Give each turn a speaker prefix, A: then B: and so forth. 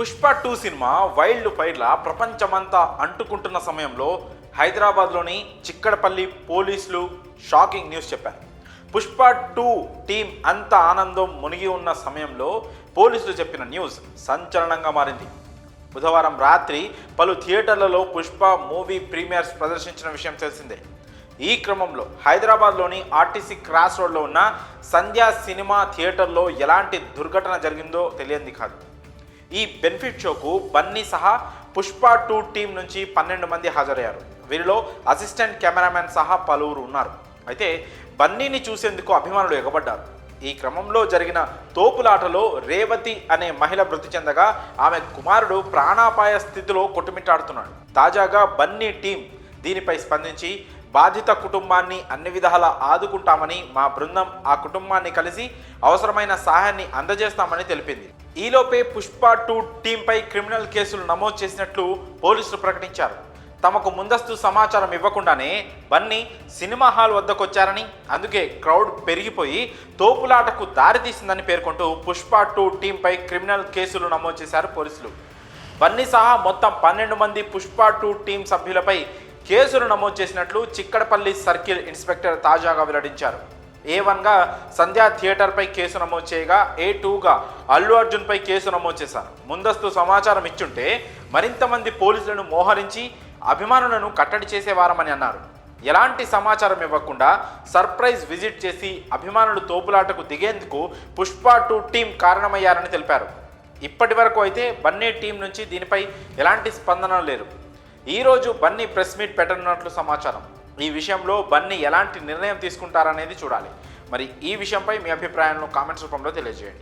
A: Pushpa 2 cinema wild ఫైర్ల ప్రపంచమంతా అంటుకుంటున్న సమయంలో హైదరాబాద్లోని చిక్కడపల్లి పోలీసులు షాకింగ్ న్యూస్ చెప్పారు. పుష్ప 2 టీం అంత ఆనందం మునిగి ఉన్న సమయంలో పోలీసులు చెప్పిన న్యూస్ సంచలనంగా మారింది. బుధవారం రాత్రి పలు థియేటర్లలో పుష్ప మూవీ ప్రీమియర్స్ ప్రదర్శించిన విషయం తెలిసిందే. ఈ క్రమంలో హైదరాబాద్లోని ఆర్టీసీ క్రాస్ రోడ్లో ఉన్న సంధ్యా సినిమా థియేటర్లో ఎలాంటి దుర్ఘటన జరిగిందో తెలియంది కాదు. ఈ బెనిఫిట్ షోకు బన్నీ సహా పుష్ప 2 టీం నుంచి 12 మంది హాజరయ్యారు. వీరిలో అసిస్టెంట్ కెమెరామెన్ సహా పలువురు ఉన్నారు. అయితే బన్నీని చూసేందుకు అభిమానులు ఎగబడ్డారు. ఈ క్రమంలో జరిగిన తోపులాటలో రేవతి అనే మహిళ మృతి చెందగా ఆమె కుమారుడు ప్రాణాపాయ స్థితిలో కొట్టుమిట్టాడుతున్నాడు. తాజాగా బన్నీ టీం దీనిపై స్పందించి బాధిత కుటుంబాన్ని అన్ని విధాలా ఆదుకుంటామని, మా బృందం ఆ కుటుంబాన్ని కలిసి అవసరమైన సహాయాన్ని అందజేస్తామని తెలిపింది. ఈలోపే పుష్ప 2 టీంపై క్రిమినల్ కేసులు నమోదు చేసినట్లు పోలీసులు ప్రకటించారు. తమకు ముందస్తు సమాచారం ఇవ్వకుండానే బన్నీ సినిమా హాల్ వద్దకు వచ్చారని, అందుకే క్రౌడ్ పెరిగిపోయి తోపులాటకు దారితీసిందని పేర్కొంటూ పుష్ప 2 టీంపై క్రిమినల్ కేసులు నమోదు చేశారు పోలీసులు. బన్నీ సహా మొత్తం 12 మంది పుష్ప 2 టీం సభ్యులపై కేసులు నమోదు చేసినట్లు చిక్కడపల్లి సర్కిల్ ఇన్స్పెక్టర్ తాజాగా వెల్లడించారు. A1గా సంధ్యా థియేటర్పై కేసు నమోదు చేయగా A2గా అల్లు అర్జున్పై కేసు నమోదు చేశారు. ముందస్తు సమాచారం ఇచ్చుంటే మరింత మంది పోలీసులను మోహరించి అభిమానులను కట్టడి చేసేవారమని అన్నారు. ఎలాంటి సమాచారం ఇవ్వకుండా సర్ప్రైజ్ విజిట్ చేసి అభిమానులు తోపులాటకు దిగేందుకు పుష్ప 2 టీం కారణమయ్యారని తెలిపారు. ఇప్పటి వరకు అయితే బన్నీ టీం నుంచి దీనిపై ఎలాంటి స్పందన లేరు. ఈరోజు బన్నీ ప్రెస్ మీట్ పెట్టనున్నట్లు సమాచారం. ఈ విషయంలో బన్నీ ఎలాంటి నిర్ణయం తీసుకుంటారనేది చూడాలి. మరి ఈ విషయంపై మీ అభిప్రాయాలను కామెంట్స్ రూపంలో తెలియజేయండి.